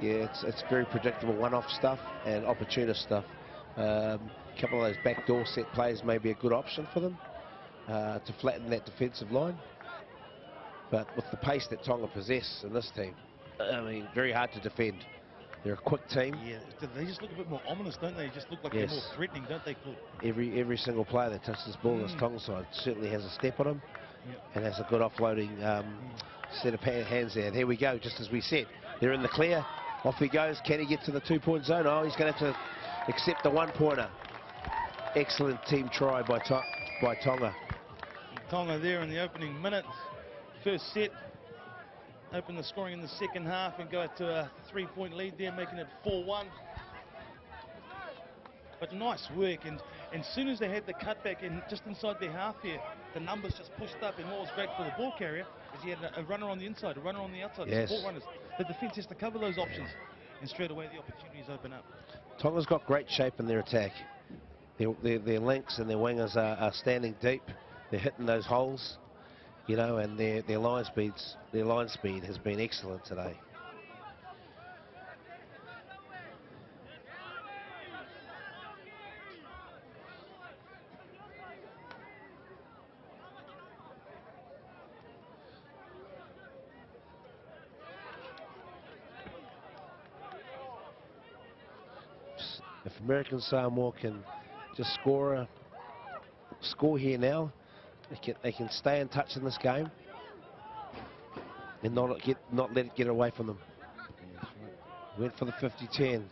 Yeah, it's very predictable one-off stuff and opportunist stuff. A couple of those backdoor set plays may be a good option for them to flatten that defensive line. But with the pace that Tonga possess in this team, I mean, very hard to defend. They're a quick team. Yeah, they just look a bit more ominous, don't they? Just look like Yes. they're more threatening, don't they, Claude? Every single player that touches this ball on this Tonga side certainly has a step on him, and has a good offloading set of hands there. There we go, just as we said. They're in the clear. Off he goes. Can he get to the two-point zone? Oh, he's going to have to accept the one-pointer. Excellent team try by Tonga. Tonga there in the opening minute. First set. Open the scoring in the second half and go out to a 3-point lead there, making it 4-1. But nice work, and as soon as they had the cutback and just inside their half here, the numbers just pushed up, and what was great for the ball carrier is he had a runner on the inside, a runner on the outside, Yes. support runners. The defence has to cover those options, and straight away the opportunities open up. Tonga's got great shape in their attack. Their links and their wingers are standing deep. They're hitting those holes, you know, and their line speed has been excellent today. If American Samoa can just score here now, they can stay in touch in this game and not let it get away from them. That's right. Went for the 50-10,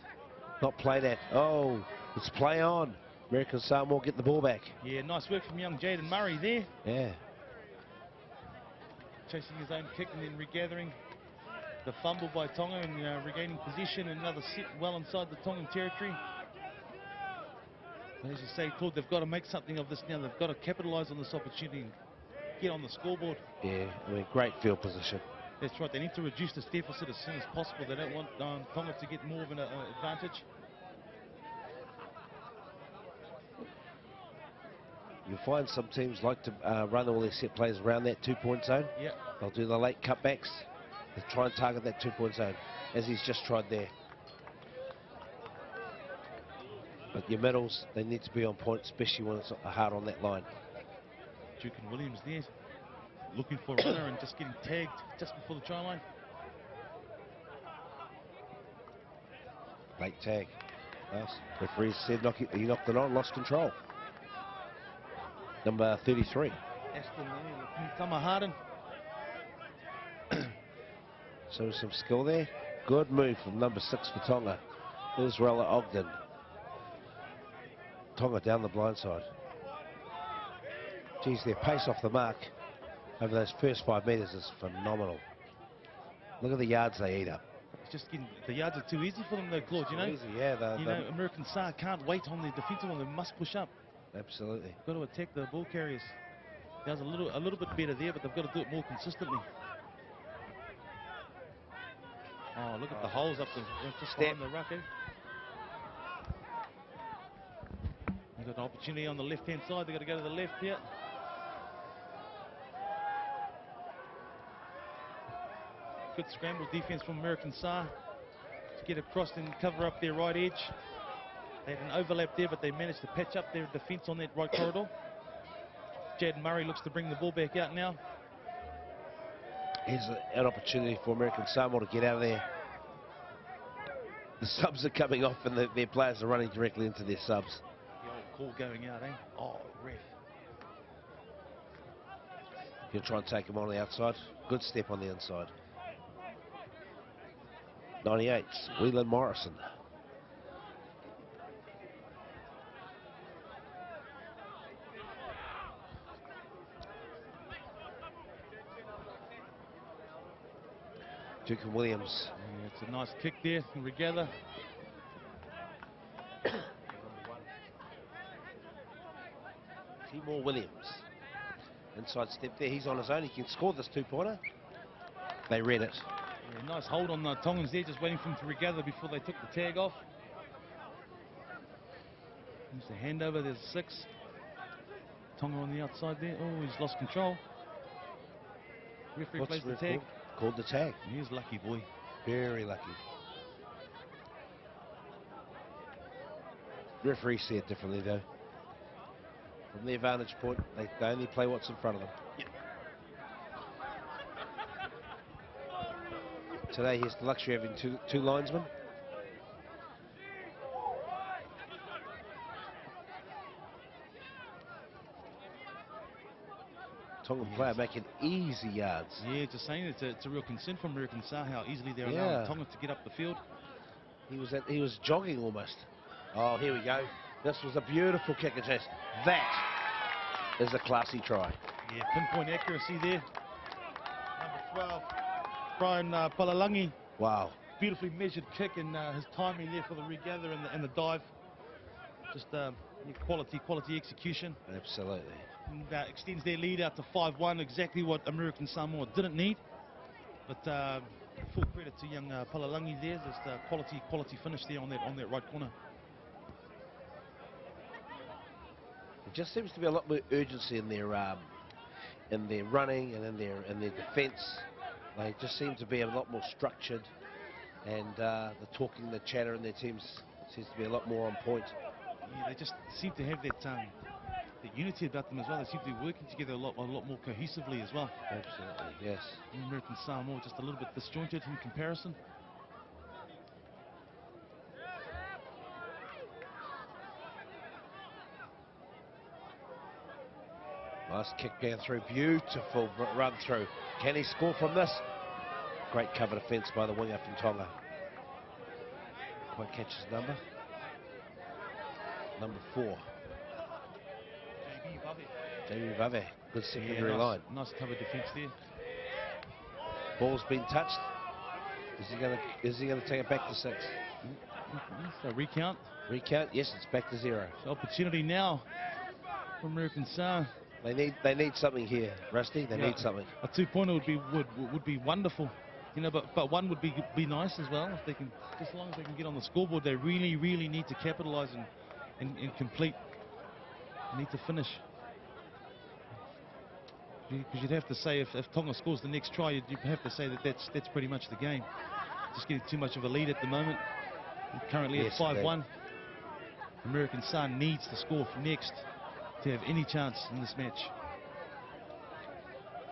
not play that. Oh, it's play on. American Samoa get the ball back. Yeah, nice work from young Jaden Murray there. Yeah. Chasing his own kick and then regathering the fumble by Tonga and regaining position. Another set well inside the Tongan territory. But as you say, Claude, they've got to make something of this now. They've got to capitalise on this opportunity and get on the scoreboard. Yeah, I mean, great field position. That's right. They need to reduce this deficit as soon as possible. They don't want Tonga to get more of an advantage. You'll find some teams like to run all their set plays around that two-point zone. Yeah. They'll do the late cutbacks. They try and target that two-point zone, as he's just tried there. But your middles, they need to be on point, especially when it's hard on that line. Duke and Williams there, looking for a runner and just getting tagged just before the try line. Late tag. Nice. Referee said he knocked it on, lost control. Number 33. Aston Tamaharden. So some skill there. Good move from number 6 for Tonga. Israel Ogden. Tonga down the blind side. Geez, their pace off the mark over those first 5 meters is phenomenal. Look at the yards they eat up. It's just getting, the yards are too easy for them though, Claude, you know. Easy, yeah. You know, American Sa can't wait on the defensive one. They must push up. Absolutely. Got to attack the ball carriers. Does a little bit better there, but they've got to do it more consistently. Oh, look at the holes up there. Just behind the ruck, eh? They've got an opportunity on the left-hand side. They've got to go to the left here. Good scramble defense from American Sa to get across and cover up their right edge. They had an overlap there, but they managed to patch up their defense on that right corridor. Jaden Murray looks to bring the ball back out now. Here's an opportunity for American Samoa to get out of there. The subs are coming off and their players are running directly into their subs. The old call going out, eh? Oh, ref. He'll try and take him on the outside. Good step on the inside. 98s, Whelan Morrison. Duke and Williams. Yeah, it's a nice kick there from Regather. Timor Williams. Inside step there, he's on his own. He can score this two-pointer. They read it. Yeah, nice hold on the Tongans there, just waiting for him to regather before they took the tag off. There's the handover, there's 6. Tonga on the outside there. Oh, he's lost control. Referee plays the tag. Called the tag. He's lucky, boy. Very lucky. Referees see it differently though. From their vantage point, they only play what's in front of them. Yep. Today he has the luxury of having two linesmen. Tongan player making easy yards. Yeah, just saying it's a real concern for American Sa how easily they're Yeah. allowing Tonga to get up the field. He was jogging almost. Oh, here we go. This was a beautiful kick and chase. That is a classy try. Yeah, pinpoint accuracy there. Number 12, Brian Palalangi. Wow. Beautifully measured kick and his timing there for the regather and the dive. Just quality execution. Absolutely. And extends their lead out to 5-1, exactly what American Samoa didn't need. But full credit to young Palalangi there. Just quality finish there on that right corner. It just seems to be a lot more urgency in their running and in their defence. They just seem to be a lot more structured, and the talking, the chatter in their teams seems to be a lot more on point. Yeah, they just seem to have that unity about them as well. They seem to be working together a lot more cohesively as well. Absolutely, yes. American Samoa just a little bit disjointed in comparison. Nice kick down through, beautiful run through. Can he score from this? Great cover defence by the winger from Tonga. Quite catch his number. Number 4. JB Vave. Good secondary line. Nice cover defence there. Ball's been touched. Is he gonna take it back to 6? So recount. Recount, yes, it's back to 0. So opportunity now for American Sa. They need something here, Rusty. They need something. A 2-pointer would be wonderful, you know. But one would be nice as well if they can, just as long as they can get on the scoreboard. They really need to capitalise and complete. They need to finish. Because you'd have to say if Tonga scores the next try, you'd have to say that's pretty much the game. Just getting too much of a lead at the moment. We're currently at 5-1. American Sa needs to score next to have any chance in this match.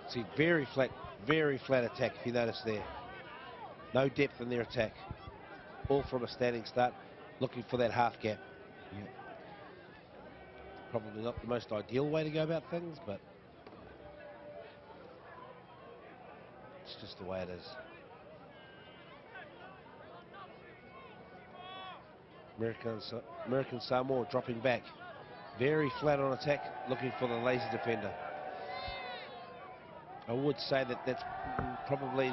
See, very flat attack, if you notice there. No depth in their attack. All from a standing start, looking for that half gap. Yeah. Probably not the most ideal way to go about things, but it's just the way it is. American Samoa dropping back. Very flat on attack, looking for the lazy defender. I would say that's probably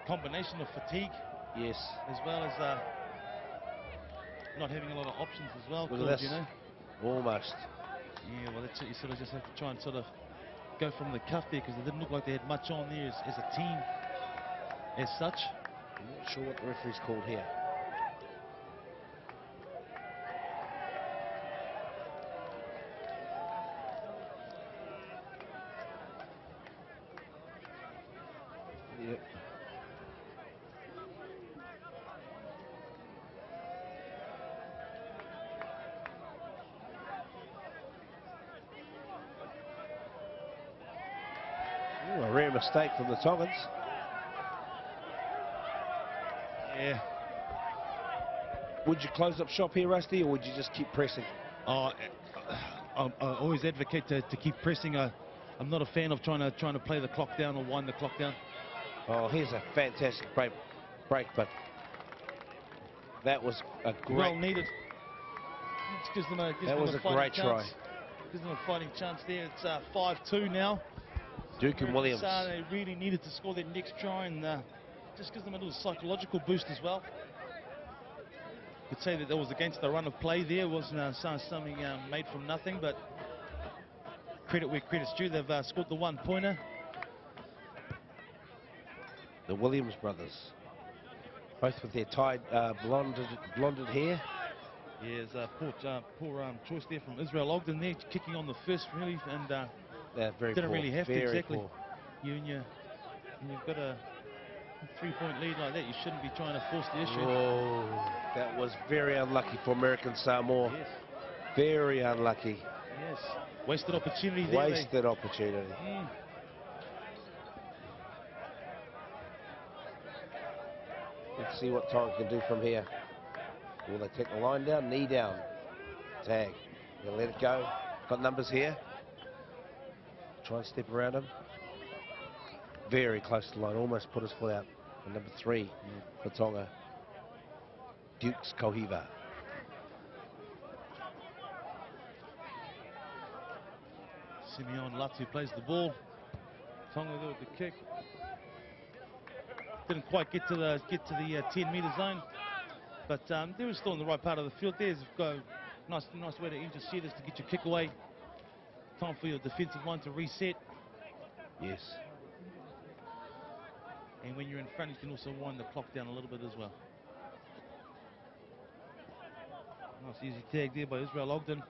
Combination of fatigue, yes, as well as not having a lot of options as well. Look at this. You know? Almost. Yeah, well, that's it. You sort of just have to try and sort of go from the cuff there, because it didn't look like they had much on there as a team as such. I'm not sure what the referee's called here. Yep. Ooh, a rare mistake from the Tongans. Yeah. Would you close up shop here, Rusty, or would you just keep pressing? I always advocate to keep pressing. I'm not a fan of trying to play the clock down or wind the clock down. Oh, here's a fantastic break, but that was a great... Well needed. Gives them a great try. Gives them a fighting chance there. It's 5-2 now. Duke and Williams. They really needed to score that next try, and just gives them a little psychological boost as well. Could say that was against the run of play there. It wasn't something made from nothing, but credit where credit's due. They've scored the 1-pointer. The Williams brothers, both with their tied blonded hair. Yeah, there's a poor choice there from Israel Ogden there, kicking on the first really, and They're very didn't poor, really have to very exactly. poor. You've got a 3-point lead like that, you shouldn't be trying to force the issue. Oh, that was very unlucky for American Samoa. Yes. Very unlucky. Yes. Wasted opportunity there. Wasted opportunity. Let's see what Tonga can do from here. Will they take the line down? Knee down. Tag. They'll let it go. Got numbers here. Try and step around him. Very close to the line. Almost put his foot out. And number 3 for Tonga. Dukes Kohiva. Simeon Latu plays the ball. Tonga there with the kick. Didn't quite get to the 10-meter zone, but they were still in the right part of the field. There's a nice way to intercept is to get your kick away. Time for your defensive line to reset. Yes. And when you're in front, you can also wind the clock down a little bit as well. Nice easy tag there by Israel Ogden.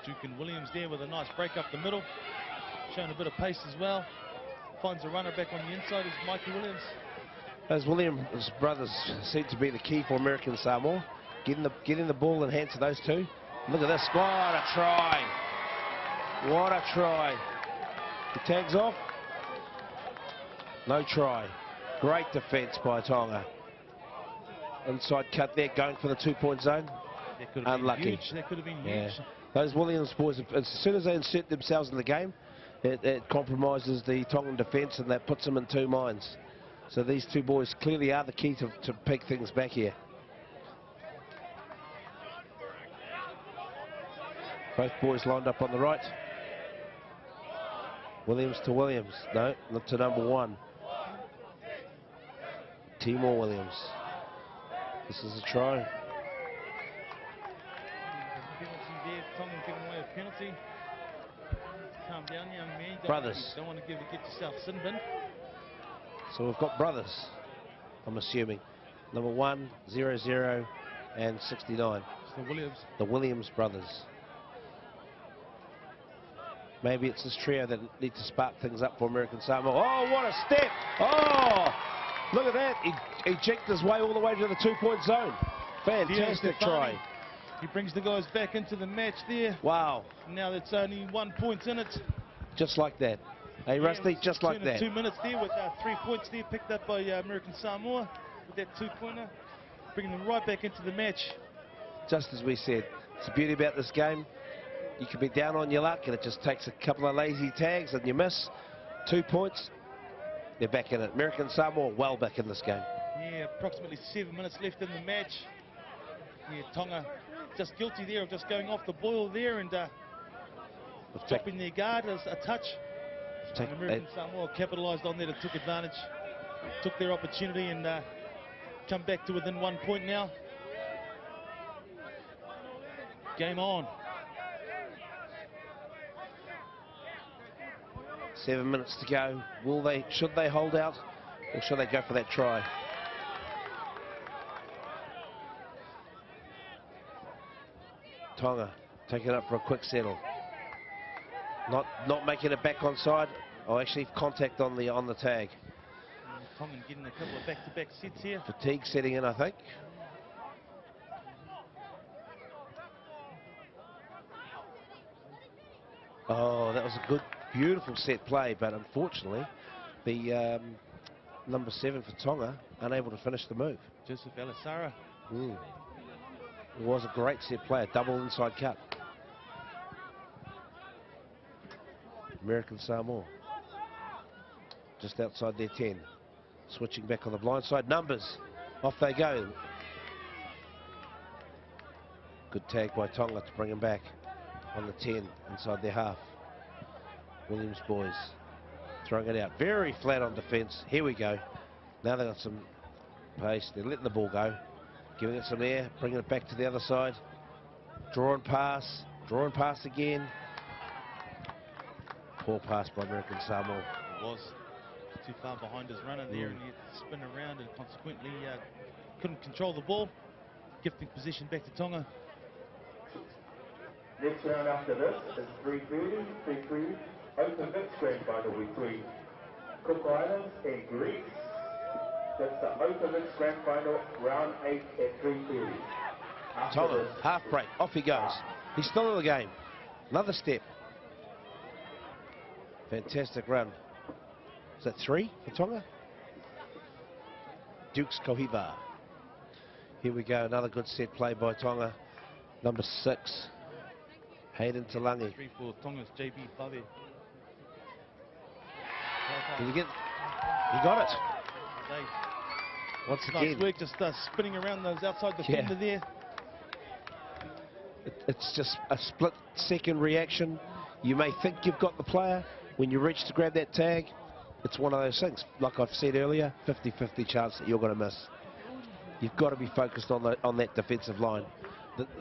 Duke and Williams there with a nice break up the middle. Showing a bit of pace as well. Finds a runner back on the inside is Mikey Williams. Those Williams brothers seem to be the key for American Samoa. Getting the ball in hand to those two. Look at this. What a try. What a try. The tag's off. No try. Great defence by Tonga. Inside cut there, going for the 2-point zone. That could have Unlucky. been huge. That could have been huge. Those Williams boys, as soon as they insert themselves in the game, it compromises the Tongan defence, and that puts them in 2 minds. So these 2 boys clearly are the key to pick things back here. Both boys lined up on the right. Williams to Williams. No, not to number 1. Timor Williams. This is a try. Penalty there. Tonga giving away a penalty. Calm down, young man. Brothers. Don't want to get yourself sin bin. So we've got brothers, I'm assuming. Number 1, 0, 0, and 69. It's the Williams. The Williams brothers. Maybe it's this trio that need to spark things up for American Samoa. Oh, what a step! Oh, look at that. He jigged his way all the way to the 2-point zone. Fantastic try. He brings the guys back into the match there. Wow. Now that's only 1 point in it. Just like that. Hey, Rusty, just like that. 2 minutes there with 3 points there picked up by American Samoa with that 2-pointer. Bringing them right back into the match. Just as we said, it's the beauty about this game. You can be down on your luck and it just takes a couple of lazy tags and you miss. 2 points, they're back in it. American Samoa well back in this game. Yeah, approximately 7 minutes left in the match. Yeah, Tonga just guilty there of just going off the boil there and dropping their guard as a touch. American Samoa capitalised on that and took advantage. Took their opportunity and come back to within 1 point now. Game on. 7 minutes to go. Should they hold out or should they go for that try? Tonga taking it up for a quick settle. Not making it back on side. Oh, actually contact on the tag. Tonga getting a couple of back-to-back sets here. Fatigue setting in, I think. Oh, that was a good, beautiful set play, but unfortunately, the number 7 for Tonga unable to finish the move. Joseph Alisara. It was a great set play, a double inside cut. American Samoa just outside their 10. Switching back on the blind side. Numbers. Off they go. Good tag by Tonga to bring him back on the 10 inside their half. Williams boys throwing it out. Very flat on defence. Here we go. Now they've got some pace. They're letting the ball go. Giving it some air. Bringing it back to the other side. Draw and pass. Draw and pass again. Poor pass by American Samoa. It was too far behind his runner there and he had to spin around and consequently couldn't control the ball. Gifting position back to Tonga. Next round after this is 3:30, 3:20, open mixed grand final between Cook Islands and Greece. That's the open mixed grand final, round 8 at 3:30. Tonga, half break, off he goes. He's still in the game. Another step. Fantastic run. Is that 3 for Tonga? Dukes Kohiva. Here we go, another good set play by Tonga. Number 6, Hayden Talangi. 3 for Tonga's JB Bave. Did you get? He got it. Once Nice again. work, just spinning around those outside defender there. It's just a split-second reaction. You may think you've got the player. When you reach to grab that tag, it's one of those things. Like I've said earlier, 50-50 chance that you're going to miss. You've got to be focused on that defensive line.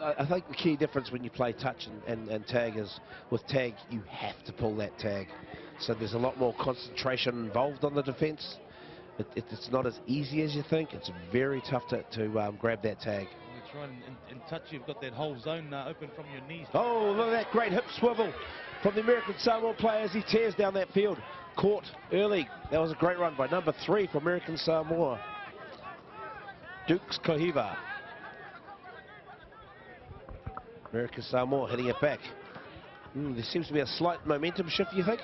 I think the key difference when you play touch and tag is, with tag, you have to pull that tag. So there's a lot more concentration involved on the defense. It's not as easy as you think. It's very tough to grab that tag. That's right, in touch you've got that whole zone open from your knees. Oh, look at that great hip swivel from the American Samoa player as he tears down that field. Caught early. That was a great run by number 3 for American Samoa. Dukes Kohiva. American Samoa hitting it back. There seems to be a slight momentum shift, you think?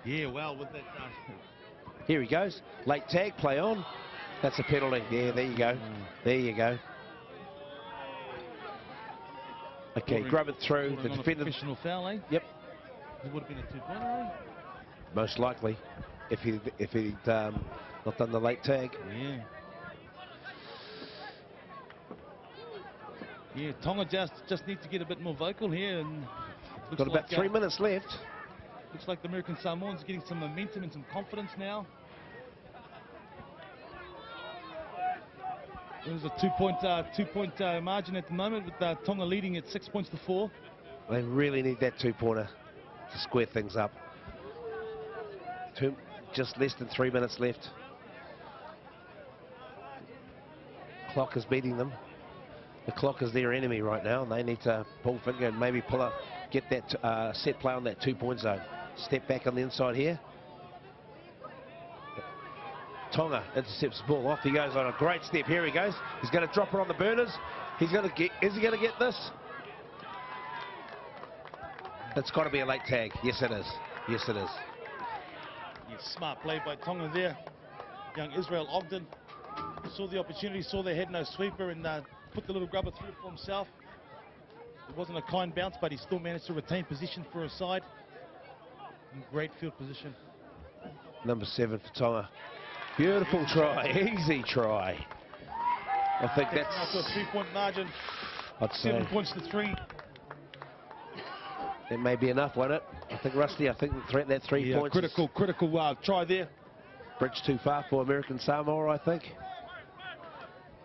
Yeah, well, with that... Here he goes. Late tag, play on. That's a penalty. Yeah, there you go. There you go. Okay, grab it through. The defender. Professional foul, eh? Yep. It would have been a 2-pointer, eh? Most likely, if he'd not done the late tag. Yeah. Yeah, Tonga just need to get a bit more vocal here, and Got about 3 minutes left. Looks like the American Samoans getting some momentum and some confidence now. There's a two-point margin at the moment, with Tonga leading at 6 points to 4. They really need that 2-pointer to square things up. Just less than 3 minutes left. Clock is beating them. The clock is their enemy right now, and they need to pull finger and maybe get that set play on that 2-point zone. Step back on the inside here. Tonga intercepts the ball. Off he goes on a great step. Here he goes. He's going to drop it on the burners. Is he going to get this? It's got to be a late tag. Yes, it is. Yes, it is. Yeah, smart play by Tonga there. Young Israel Ogden saw the opportunity, saw they had no sweeper, and put the little grubber through for himself. It wasn't a kind bounce, but he still managed to retain position for a side. In great field position. Number 7 for Tonga. Beautiful try, easy try. I think that's now to a 3-point margin. I'd say 7 points to 3. It may be enough, won't it? I think Rusty. I think that 3 points. Critical try there. Bridge too far for American Samoa, I think.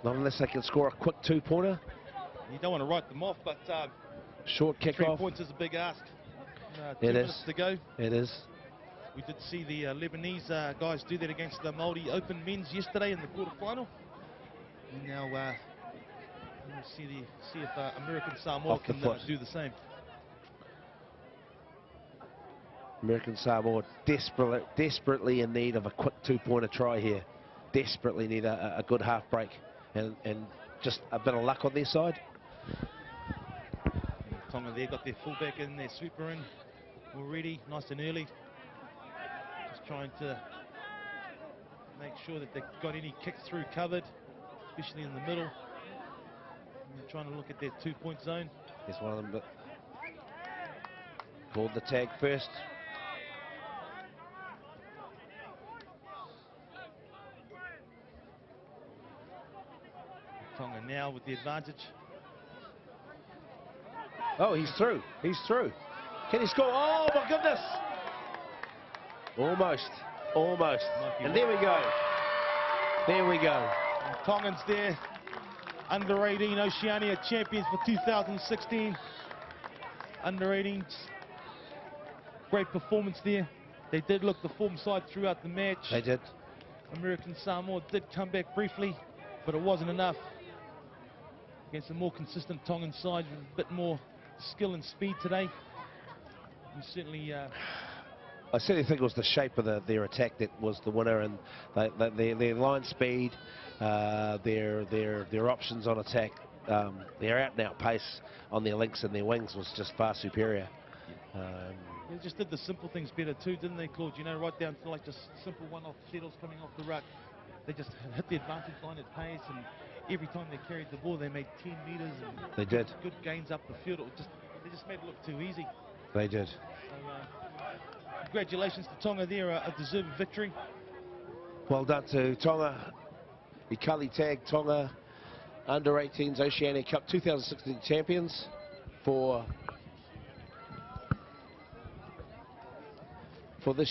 Not unless they can score a quick 2-pointer. You don't want to write them off, but short kick 3 off. points is a big ask. 2 It minutes is to go. It is. We did see the Lebanese guys do that against the Māori Open men's yesterday in the quarterfinal. Now we'll see if American Samoa can do the same. American Samoa desperately in need of a quick 2-pointer try here. Desperately need a good half break and just a bit of luck on their side. Tonga there got their fullback in, their sweeper in already, nice and early. Just trying to make sure that they've got any kicks through covered, especially in the middle. And they're trying to look at their 2-point zone. Here's one of them, but called the tag first. Tonga now with the advantage. Oh, he's through. He's through. Can he score? Oh, my goodness. Almost. Almost. And there we go. There we go. And Tongans there. Under 18 Oceania champions for 2016. Under 18s. Great performance there. They did look the form side throughout the match. They did. American Samoa did come back briefly, but it wasn't enough. Against a more consistent Tongan side with a bit more skill and speed today. And certainly, I certainly think it was the shape of their attack that was the winner, and their line speed, their options on attack, their out-and-out pace on their links and their wings was just far superior. They just did the simple things better too, didn't they, Claude? You know, right down to like just simple one-off settles coming off the ruck. They just hit the advantage line at pace, and every time they carried the ball, they made 10 metres. And they did. Good gains up the field. They just made it look too easy. They did. So, congratulations to Tonga there, a deserved victory. Well done to Tonga. Ikali tag Tonga under-18s Oceania Cup 2016 champions for this